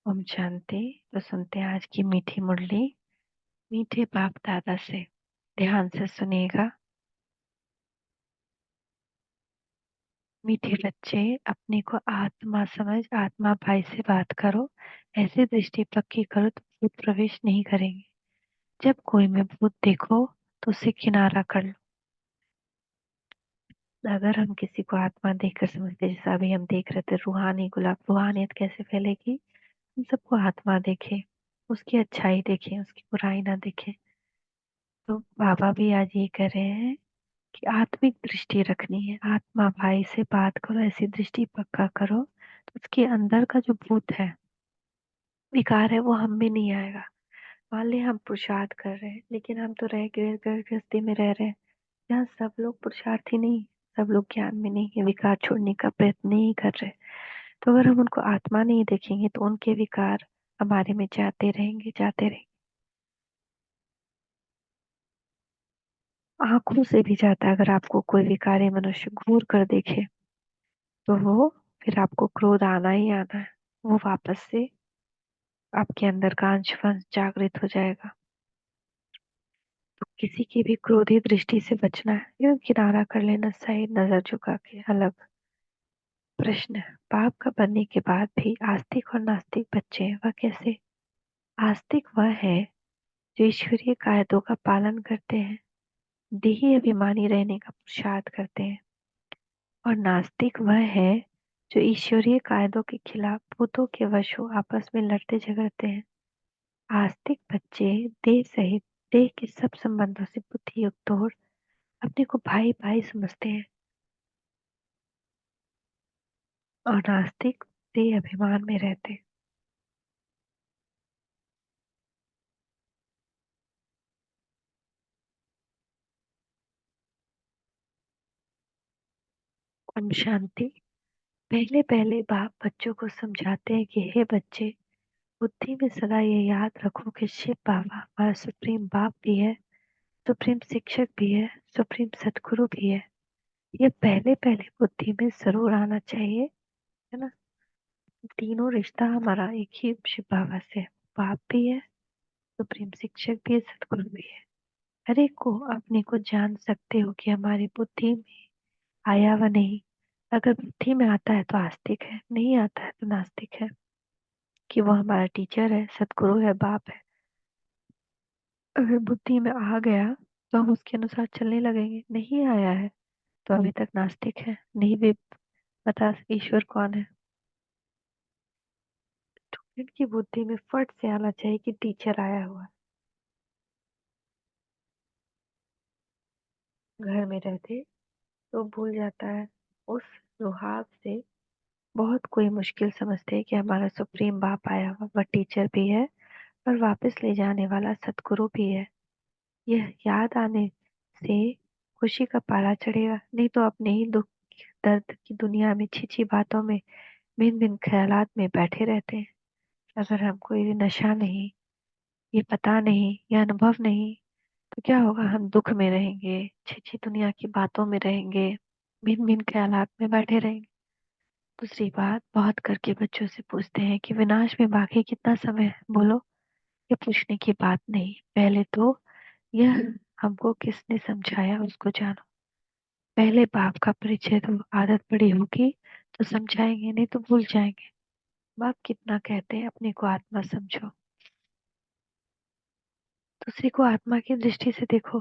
ओम शांति। तो सुनते हैं आज की मीठी मुरली मीठे बाप दादा से। ध्यान से सुनिएगा। मीठे बच्चे, अपने को आत्मा समझ आत्मा भाई से बात करो। ऐसी दृष्टि पक्की करो तो भूत प्रवेश नहीं करेंगे। जब कोई में भूत देखो तो उसे किनारा कर लो। अगर हम किसी को आत्मा देखकर समझते, जैसा अभी हम देख रहे थे रूहानी गुलाब, रूहानियत कैसे फैलेगी। हम सबको आत्मा देखे, उसकी अच्छाई देखें, उसकी बुराई ना देखें। तो बाबा भी आज ये कह रहे हैं कि आत्मिक दृष्टि रखनी है। आत्मा भाई से बात करो, ऐसी दृष्टि पक्का करो तो उसके अंदर का जो भूत है, विकार है, वो हम में नहीं आएगा। मान लिया हम पुरुषार्थ कर रहे हैं, लेकिन हम तो रह गए गृहस्थी में रह रहे हैं जहाँ सब लोग पुरुषार्थी नहीं, सब लोग ज्ञान में नहीं है, विकार छोड़ने का प्रयत्न नहीं कर रहे। तो अगर हम उनको आत्मा नहीं देखेंगे तो उनके विकार हमारे में जाते रहेंगे, जाते रहेंगे। आंखों से भी जाता है। अगर आपको कोई विकारी मनुष्य घूर कर देखे तो वो फिर आपको क्रोध आना ही आना है। वो वापस से आपके अंदर का अंश वंश जागृत हो जाएगा। तो किसी की भी क्रोधी दृष्टि से बचना है, यूं किनारा कर लेना, सही नजर झुका के अलग। प्रश्न है, पाप का बनने के बाद भी आस्तिक और नास्तिक बच्चे हैं, वह कैसे? आस्तिक वह है जो ईश्वरीय कायदों का पालन करते हैं, देही अभिमानी रहने का पुरुषार्थ करते हैं। और नास्तिक वह है जो ईश्वरीय कायदों के खिलाफ भूतों के वश हो आपस में लड़ते झगड़ते हैं। आस्तिक बच्चे देह सहित देह के सब संबंधों से बुद्धि युक्त तोड़ अपने को भाई भाई समझते हैं। और नास्तिक देह अभिमान में रहते हैं। ओम शांति। पहले पहले बाप बच्चों को समझाते हैं कि हे बच्चे, बुद्धि में सदा ये याद रखो कि शिव बाबा हमारा सुप्रीम बाप भी है, सुप्रीम शिक्षक भी है, सुप्रीम सदगुरु भी है। ये पहले पहले बुद्धि में जरूर आना चाहिए, है ना। तीनों रिश्ता हमारा एक ही शिव बाबा से है। बाप भी है, सुप्रीम शिक्षक भी है, सदगुरु भी है। हर एक को अपने को जान सकते हो कि हमारी बुद्धि में आया व नहीं। अगर बुद्धि में आता है तो आस्तिक है, नहीं आता है तो नास्तिक है। कि वो हमारा टीचर है, सदगुरु है, बाप है। अगर बुद्धि में आ गया तो हम उसके अनुसार चलने लगेंगे। नहीं आया है तो अभी तक नास्तिक है, नहीं भी पता ईश्वर कौन है। स्टूडेंट की बुद्धि में फट से आना चाहिए कि टीचर आया हुआ है। घर में रहते तो भूल जाता है। उस रुहाब से बहुत कोई मुश्किल समझते हैं कि हमारा सुप्रीम बाप आया हुआ, वह टीचर भी है और वापस ले जाने वाला सदगुरु भी है। यह याद आने से खुशी का पारा चढ़ेगा, नहीं तो अपने ही दुख दर्द की दुनिया में छिछी बातों में भिन्न भिन्न ख्यालात में बैठे रहते हैं। अगर हमको ये नशा नहीं, ये पता नहीं, ये अनुभव नहीं, तो क्या होगा? हम दुख में रहेंगे, छिछी दुनिया की बातों में रहेंगे, भिन्न भिन्न ख्यालात में बैठे रहेंगे। दूसरी बात, बहुत करके बच्चों से पूछते हैं कि विनाश में बाकी कितना समय है, बोलो। ये पूछने की बात नहीं, पहले तो यह हमको किसने समझाया उसको जानो। पहले बाप का परिचय दो, आदत पड़ी होगी तो समझाएंगे, नहीं तो भूल जाएंगे। बाप कितना कहते हैं अपने को आत्मा समझो, दूसरे को आत्मा की दृष्टि से देखो।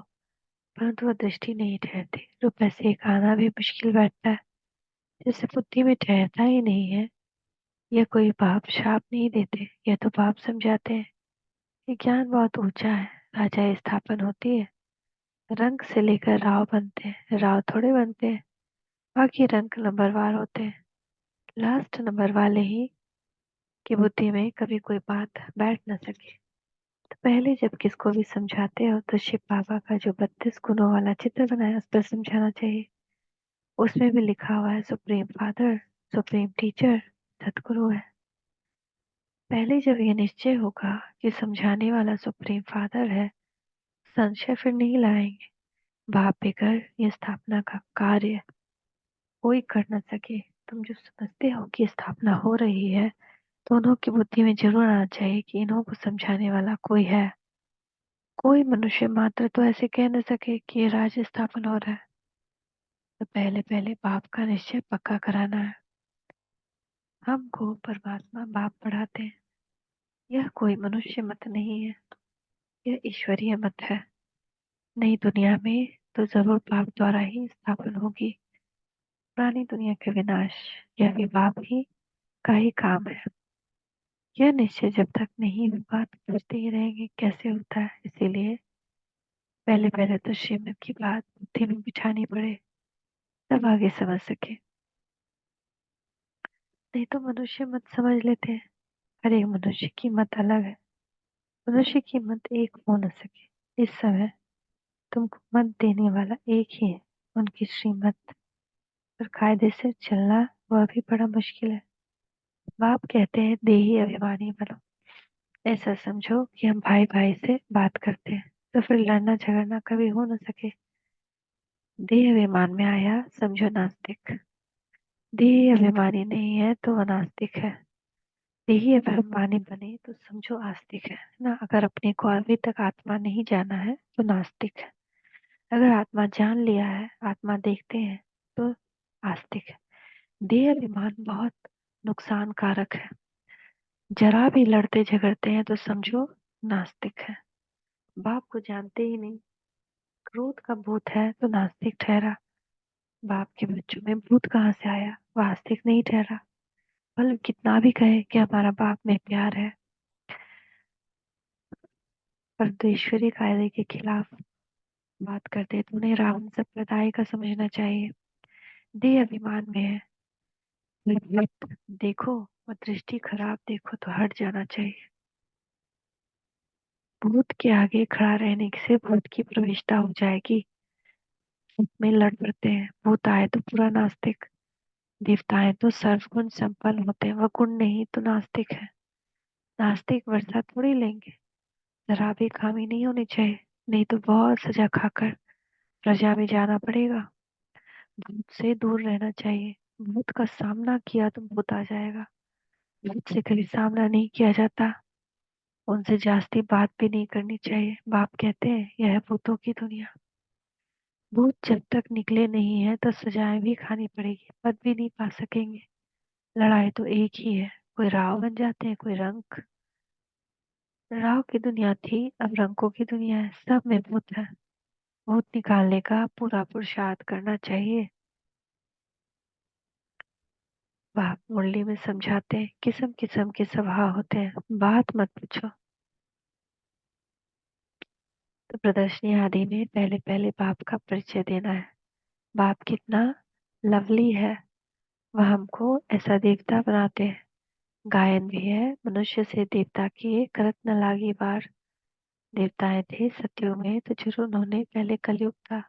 परंतु वह दृष्टि नहीं ठहरती। रुपए से खाना भी मुश्किल बैठता है, जैसे बुद्धि में ठहरता ही नहीं है। यह कोई बाप शाप नहीं देते, यह तो बाप समझाते हैं। ये ज्ञान बहुत ऊंचा है। राजा स्थापन होती है, रंग से लेकर राव बनते हैं, राव थोड़े बनते हैं। बाकी रंग नंबरवार होते हैं, लास्ट नंबर वाले ही की बुद्धि में कभी कोई बात बैठ न सके। तो पहले जब किसको भी समझाते हो तो शिव बाबा का जो 32 गुणों वाला चित्र बनाया उस पर समझाना चाहिए। उसमें भी लिखा हुआ है सुप्रीम फादर, सुप्रीम टीचर, सदगुरु है। पहले जब ये निश्चय होगा कि समझाने वाला सुप्रीम फादर है, संशय फिर नहीं लाएंगे। भाव बेगर ये स्थापना का कार्य कोई कर न सके। तुम जो समझते हो कि स्थापना हो रही है दोनों की बुद्धि में जरूर आना चाहिए कि इन्हों को समझाने वाला कोई है। कोई मनुष्य मात्र तो ऐसे कह न सके कि ये राज्य स्थापन हो रहा है। तो पहले पहले बाप का निश्चय पक्का कराना है। हमको परमात्मा बाप पढ़ाते हैं। यह कोई मनुष्य मत नहीं है, यह ईश्वरीय मत है। नई दुनिया में तो जरूर बाप द्वारा ही स्थापन होगी। पुरानी दुनिया का विनाश यह भी बाप ही का ही काम है। यह निश्चय जब तक नहीं होगा तो पूछते ही रहेंगे कैसे होता है। इसीलिए पहले पहले तो श्रीमत की बात बुद्धि में बिठानी पड़े, तब आगे समझ सके। नहीं तो मनुष्य मत समझ लेते हैं। हर एक मनुष्य की मत अलग है। मनुष्य की मत एक हो न सके। इस समय तुमको मत देने वाला एक ही है। उनकी श्रीमत पर कायदे से चलना वह भी बड़ा मुश्किल है। बाप कहते हैं देही अभिमानी बनो। ऐसा समझो कि हम भाई भाई से बात करते हैं, तो फिर लड़ना झगड़ना कभी हो न सके। देह अभिमान में आया समझो नास्तिक। देह अभिमानी नहीं है तो वह नास्तिक है। देही अभिमानी बने तो समझो आस्तिक है ना। अगर अपने को अभी तक आत्मा नहीं जाना है तो नास्तिक है। अगर आत्मा जान लिया है, आत्मा देखते हैं, तो आस्तिक है। देह अभिमान बहुत नुकसान कारक है। जरा भी लड़ते झगड़ते हैं तो समझो नास्तिक है। बाप को जानते ही नहीं, क्रोध का भूत है तो नास्तिक ठहरा। बाप के बच्चों में भूत कहाँ से आया, वह आस्तिक नहीं ठहरा। भले कितना भी कहे कि हमारा बाप में प्यार है, पर तो ईश्वरीय कायदे के खिलाफ बात करते तो उन्हें रावण संप्रदाय का समझना चाहिए। देह अभिमान में है। मत देखो और दृष्टि खराब देखो तो हट जाना चाहिए। भूत के आगे खड़ा रहने से भूत की प्रविष्टा हो जाएगी। में लड़ पड़ते हैं। भूत आए तो पूरा नास्तिक, देवताएं तो सर्वगुण संपन्न होते हैं, वह गुण नहीं तो नास्तिक है। नास्तिक वर्षा थोड़ी लेंगे। जरा भी खामी नहीं होनी चाहिए, नहीं तो बहुत सजा खाकर प्रजा में जाना पड़ेगा। भूत से दूर रहना चाहिए। भूत का सामना किया तो भूत आ जाएगा। भूत से कभी सामना नहीं किया जाता। उनसे जास्ती बात भी नहीं करनी चाहिए। बाप कहते हैं यह है भूतों की दुनिया। भूत जब तक निकले नहीं है तो सजाएं भी खानी पड़ेगी, पद भी नहीं पा सकेंगे। लड़ाई तो एक ही है, कोई राव बन जाते हैं, कोई रंक। राव की दुनिया थी, अब रंकों की दुनिया है। सब में भूत है। भूत निकालने का पूरा पुरुषार्थ करना चाहिए। बाप मुरली में समझाते हैं, किस्म किस्म के स्वभाव होते हैं, बात मत पूछो। तो प्रदर्शनी आदि में पहले पहले बाप का परिचय देना है। बाप कितना लवली है, वह हमको ऐसा देवता बनाते हैं। गायन भी है, मनुष्य से देवता किए करत न लागी बार। देवताएं थे सत्युग में तो जरूर उन्होंने पहले कलयुग था।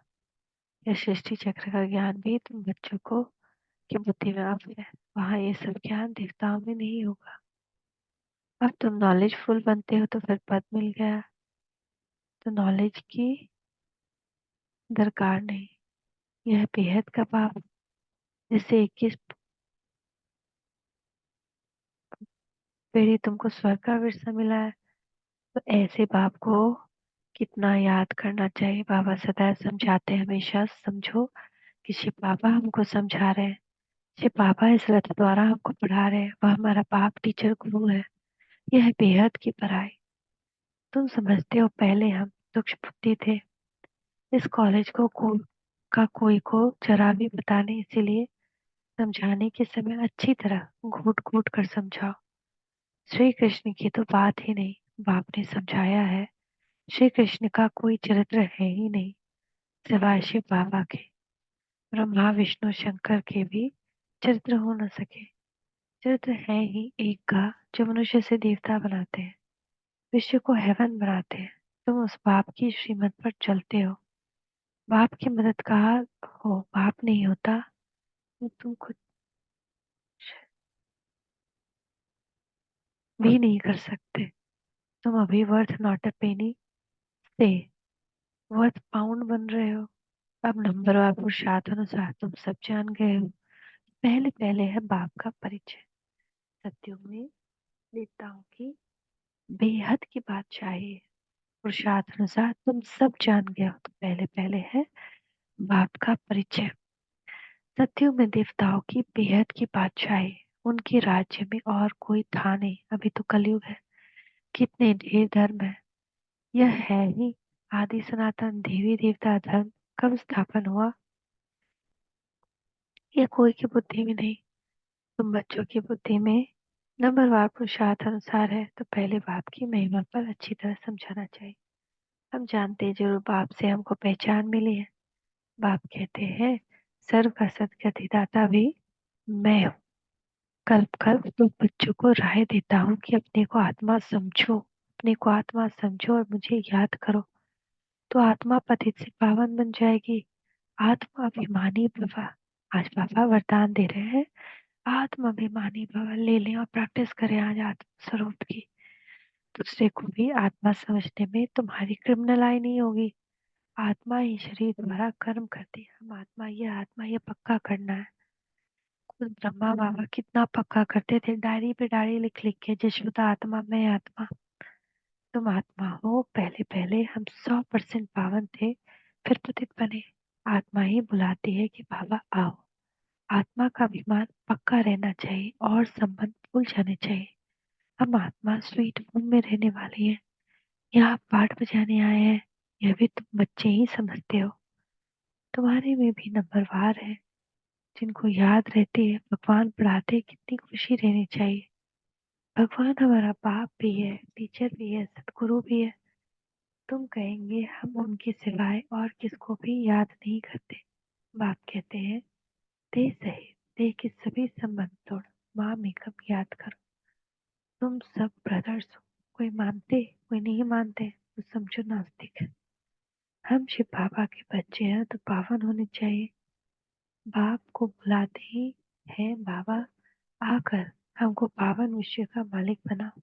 यह सृष्टि चक्र का ज्ञान भी तुम बच्चों को की बुद्धि में अब है। वहाँ ये सब ज्ञान देवताओं में नहीं होगा। अब तुम नॉलेजफुल बनते हो तो फिर पद मिल गया, तो नॉलेज की दरकार नहीं। यह बेहद का पाप, जिससे 21 पीढ़ी तुमको स्वर्ग का विरसा मिला है। तो ऐसे बाप को कितना याद करना चाहिए। बाबा सदैव समझाते हैं, हमेशा समझो कि शिव बाबा हमको समझा रहे हैं। शिव बाबा इस रथ द्वारा हमको पढ़ा रहे हैं। वह हमारा बाप टीचर गुरु है। यह है बेहद की पढ़ाई। तुम समझते हो पहले हम तुक्ष बुद्धि थे। इस कॉलेज का कोई को जरा भी पता नहीं, इसीलिए समझाने के समय अच्छी तरह घूट घूट कर समझाओ। श्री कृष्ण की तो बात ही नहीं। बाप ने समझाया है, श्री कृष्ण का कोई चरित्र है ही नहीं सिवाय शिव बाबा के। ब्रह्मा विष्णु शंकर के भी चरित्र हो न सके। चरित्र है ही एक का, जो मनुष्य से देवता बनाते हैं, विश्व को हेवन बनाते हैं। तुम उस बाप की श्रीमत पर चलते हो। बाप की मदद कहा हो, बाप नहीं होता तो तुम कुछ भी नहीं कर सकते। तुम अभी वर्थ नॉट अ पेनी से वर्थ पाउंड बन रहे हो। अब नंबर और पुरुषार्थ अनुसार तुम सब जान गए हो। पहले पहले है बाप का परिचय। सत्युग में देवताओं की बेहद की बादशाही है। पुरुषार्थ अनुसार तुम सब जान गए हो, तो पहले पहले है बाप का परिचय। सत्युग में देवताओं की बेहद की बादशाही, उनके राज्य में और कोई था नहीं। अभी तो कलयुग है, कितने ढेर धर्म है। यह है ही आदि सनातन देवी देवता धर्म कब स्थापन हुआ, यह कोई की बुद्धि में नहीं, तुम बच्चों की बुद्धि में। नंबरवार पुरुषार्थ अनुसार है, तो पहले बाप की महिमा पर अच्छी तरह समझाना चाहिए। हम जानते हैं जरूर बाप से हमको पहचान मिली है। बाप कहते हैं सर्व का सदगतिदाता भी मैं हूँ। कल्प कल्प तो बच्चों को राय देता हूँ कि अपने को आत्मा समझो, अपने को आत्मा समझो और मुझे याद करो, तो आत्मा पतित से पावन बन जाएगी। आत्मा अभिमानी भव, आज पापा वरदान दे रहे हैं, आत्मा अभिमानी भव ले लें और प्रैक्टिस करें आज आत्म स्वरूप की। दूसरे को भी आत्मा समझने में तुम्हारी क्रिमिनल आई नहीं होगी। आत्मा ही शरीर द्वारा कर्म करती है। हम आत्मा ये पक्का करना है। खुद ब्रह्मा बाबा कितना पक्का करते थे, डायरी पे डायरी लिख लिख के, जशुदा आत्मा मैं आत्मा। तुम आत्मा हो, पहले पहले हम 100% पावन थे, फिर पतित बने। आत्मा ही बुलाती है कि बाबा आओ। आत्मा का अभिमान पक्का रहना चाहिए और संबंध भूल जाने चाहिए। हम आत्मा स्वीट होम में रहने वाली है, यहाँ पाठ बजाने आए हैं, यह भी तुम बच्चे ही समझते हो। तुम्हारे में भी नंबरवार है, जिनको याद रहती है भगवान पढ़ाते, कितनी खुशी रहनी चाहिए। भगवान हमारा बाप भी है, टीचर भी है, सदगुरु भी है। तुम कहेंगे हम उनके सिवाय और किसको भी याद नहीं करते। बाप कहते हैं देह सहित देह के सभी संबंध तोड़ माँ में कब याद करो। तुम सब ब्रदर्स हो, कोई मानते कोई नहीं मानते, तो समझो नास्तिक है। हम शिव बाबा के बच्चे हैं तो पावन होने चाहिए। बाप को बुलाते ही है बाबा आकर हमको पावन विषय का मालिक बनाओ।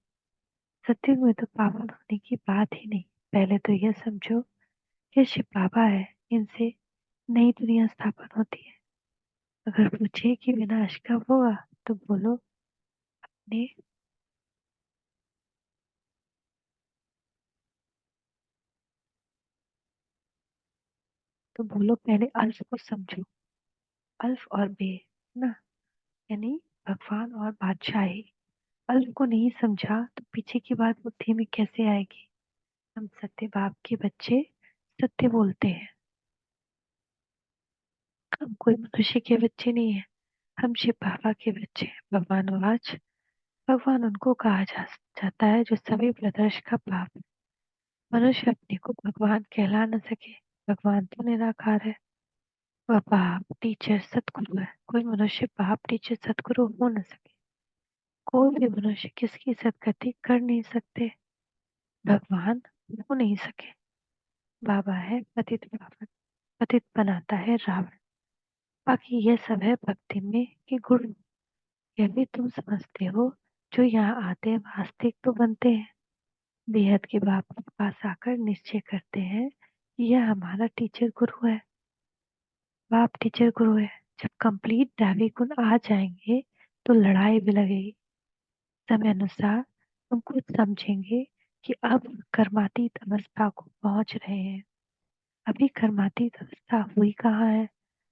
सत्युग में तो पावन होने की बात ही नहीं। पहले तो यह समझो कि शिव बाबा है, इनसे नई दुनिया स्थापन होती है। अगर पूछे कि विनाश कब होगा, तो बोलो ने तो बोलो पहले अल्फ को समझो। अल्फ और बे ना, यानी भगवान और बादशाही। अल्फ को नहीं समझा तो पीछे की बात बुद्धि में कैसे आएगी। हम सत्य बाप के बच्चे सत्य बोलते हैं। हम कोई मनुष्य के बच्चे नहीं है, हम शिव बाबा के बच्चे हैं। भगवान भगवान उनको कहा जाता है जो सभी ब्रदर्स का बाप है। मनुष्य अपने को भगवान कहला न सके, भगवान तो निराकार है। वह बाप टीचर सतगुरु है। कोई मनुष्य बाप टीचर सतगुरु हो न सके। कोई भी मनुष्य किसकी सदगति कर नहीं सकते, भगवान हो नहीं सके। बाबा है पतित पावन, पतित बनाता है रावण। बाकी यह सब है भक्ति में कि गुण। यह भी तुम समझते हो, जो यहाँ आते हैं वास्तविक तो बनते हैं। बेहद के बाप के पास आकर निश्चय करते हैं कि यह हमारा टीचर गुरु है। बाप टीचर गुरु है। जब कंप्लीट दैवी गुण आ जाएंगे तो लड़ाई भी लगेगी। समय अनुसार हम खुद समझेंगे कि अब कर्मातीत अवस्था को पहुंच रहे हैं। अभी कर्मातीत अवस्था हुई कहाँ है।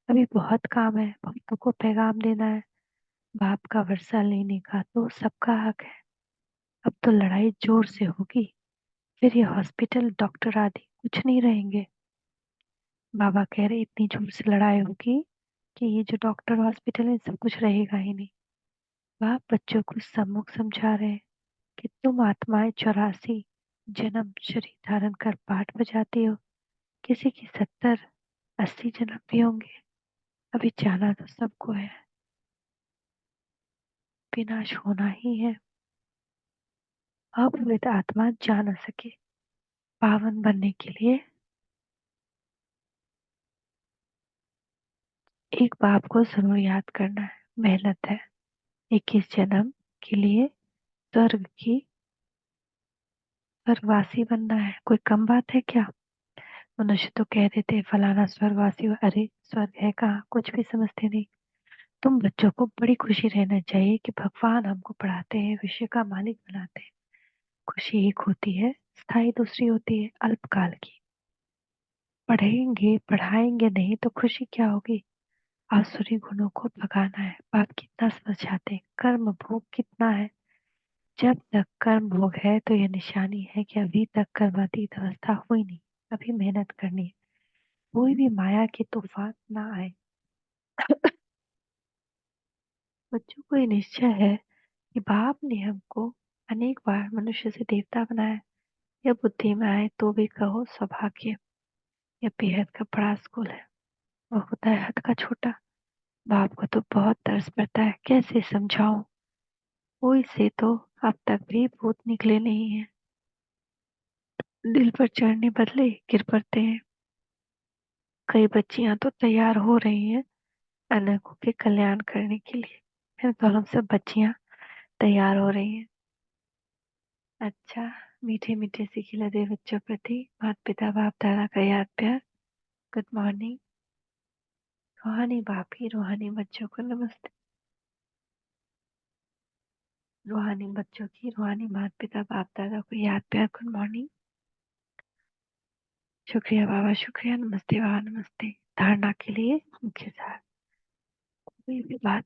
अभी बहुत काम है, भक्तों को पैगाम देना है। बाप का वर्षा लेने का तो सबका हक है। अब तो लड़ाई जोर से होगी, फिर ये हॉस्पिटल डॉक्टर आदि कुछ नहीं रहेंगे। बाबा कह रहे इतनी जोर से लड़ाई होगी कि ये जो डॉक्टर हॉस्पिटल है सब कुछ रहेगा ही नहीं। बाप बच्चों को सम्मुख समझा रहे हैं कि तुम आत्माएं 84 जन्म शरीर धारण कर पाठ बजाती हो। किसी की 70-80 जन्म भी होंगे। अभी जाना तो सबको है, विनाश होना ही है। अपवित्र आत्मा जा न सके। पावन बनने के लिए एक बाप को जरूर याद करना है, मेहनत है। 21 जन्म के लिए स्वर्ग की स्वर्गवासी बनना है, कोई कम बात है क्या। मनुष्य तो कह देते फलाना स्वर्गवासी हो, अरे स्वर्ग है कहाँ, कुछ भी समझते नहीं। तुम बच्चों को बड़ी खुशी रहना चाहिए कि भगवान हमको पढ़ाते हैं, विश्व का मालिक बनाते हैं। खुशी एक होती है स्थायी, दूसरी होती है अल्पकाल की। पढ़ेंगे पढ़ाएंगे नहीं तो खुशी क्या होगी। आसुरी गुणों को भगाना है, पाप कितना समझाते हैं, कर्म भोग कितना है। जब तक कर्म भोग है तो यह निशानी है कि अभी तक कर्मातीत अवस्था हुई नहीं। अभी मेहनत करनी है, कोई भी माया के तूफान ना आए। बच्चों को ये निश्चय है कि बाप ने हमको अनेक बार मनुष्य से देवता बनाया। यह बुद्धि में आए तो भी कहो सौभाग्य। यह बेहद का बड़ा स्कूल है, वह होता है हद का छोटा। बाप को तो बहुत तरस पड़ता है, कैसे समझाऊं। कोई से तो अब तक भी भूत निकले नहीं है। दिल पर चढ़ने बदले गिर पड़ते हैं। कई बच्चियां तो तैयार हो रही हैं अनेकों के कल्याण करने के लिए। फिर तो हम सब बच्चियां तैयार हो रही हैं। अच्छा, मीठे मीठे से खिलते बच्चों प्रति माता पिता बाप दादा का याद प्यार। Good morning. रूहानी बापी रूहानी बच्चों को नमस्ते। रूहानी बच्चों की रूहानी माता पिता बाप दादा को याद प्यार। Good morning. शुक्रिया बाबा, शुक्रिया। नमस्ते बाबा, नमस्ते। धारणा के लिए मुख्य सार। कोई भी बात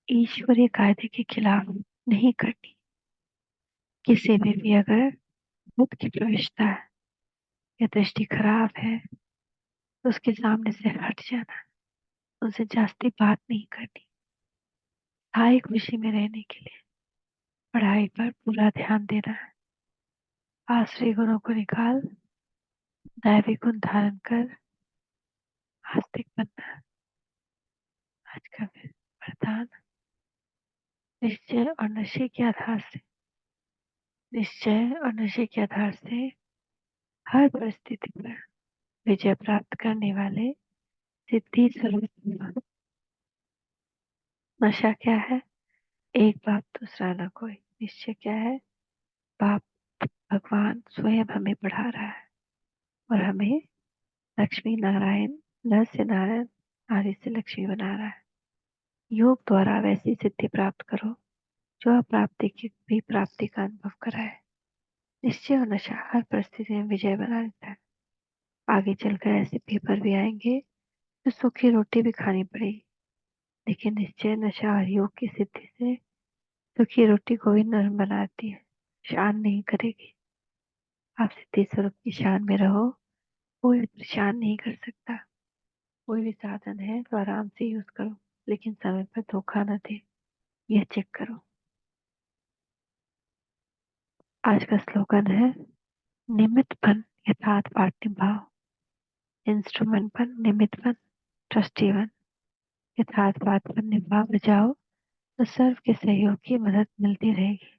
ईश्वरीय कायदे के खिलाफ नहीं करनी। किसी में भी अगर बुद्ध की प्रविष्टा है या दृष्टि खराब है तो उसके सामने से हट जाना, उनसे जास्ती बात नहीं करनी। हाई खुशी में रहने के लिए पढ़ाई पर पूरा ध्यान देना है। आश्रय गुणों को निकाल दैवी गुण धारण कर आस्तिक बनना है। आज का वरदान। निश्चय और नशे के आधार से, निश्चय और नशे के आधार से हर परिस्थिति पर विजय प्राप्त करने वाले सिद्धि स्वरूप। नशा क्या है? एक बाप दूसरा न कोई। निश्चय क्या है? बाप भगवान स्वयं हमें पढ़ा रहा है और हमें लक्ष्मी नारायण, नर से नारायण, नारी से लक्ष्मी बना रहा है। योग द्वारा वैसी सिद्धि प्राप्त करो जो अप्राप्ति की भी प्राप्ति का अनुभव कराए। निश्चय और नशा हर परिस्थिति में विजय बना देता है। आगे चलकर ऐसे पेपर भी आएंगे तो सूखी रोटी भी खानी पड़ेगी, लेकिन निश्चय नशा और योग की सिद्धि से सूखी रोटी को भी नरम बनाती है, शान नहीं करेगी। आप सिद्धि स्वरूप की शान में रहो, कोई भी परेशान नहीं कर सकता। कोई भी साधन है तो आराम से यूज करो, लेकिन समय पर धोखा न दे, यह चेक करो। आज का स्लोगन है निमित्त बन यथार्थ पाठ निभाओ। इंस्ट्रूमेंट बन, निमित्त बन, ट्रस्टी बन। यथार्थ बात पर निभा बजाओ तो सर्व के सहयोग की मदद मिलती रहेगी।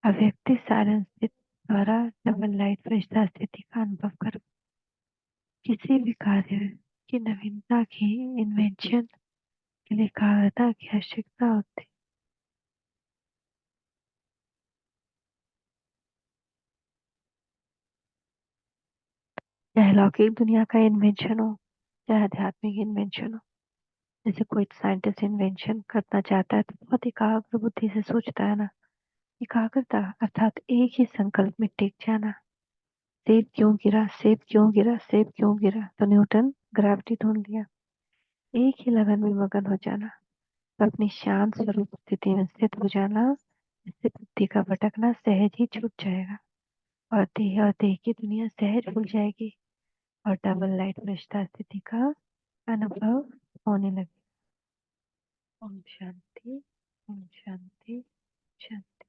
अव्यक्ति सारण स्थित द्वारा डबल लाइट फरिश्ता स्थिति का अनुभव करो। किसी भी कार्य की नवीनता की इन्वेंशन के लिए एकाग्रता की आवश्यकता होती है। चाहे लौकिक दुनिया का इन्वेंशन हो, चाहे आध्यात्मिक इन्वेंशन हो। जैसे कोई साइंटिस्ट इन्वेंशन करना चाहता है तो बहुत एकाग्र बुद्धि से सोचता है ना। एकाग्रता अर्थात एक ही संकल्प में टिक जाना। सेब क्यों गिरा, सेब क्यों गिरा, सेब क्यों गिरा, तो न्यूटन ग्रेविटी ढूंढ लिया। एक ही लगन में मगन हो जाना, तो अपनी शांत स्वरूप स्थिति में स्थित हो जाना। इससे बुद्धि का भटकना सहज ही छूट जाएगा और देह की दुनिया सहज भूल जाएगी और डबल लाइट रिश्ता स्थिति का अनुभव होने लगे। ओम शांति, ओम शांति, शांति।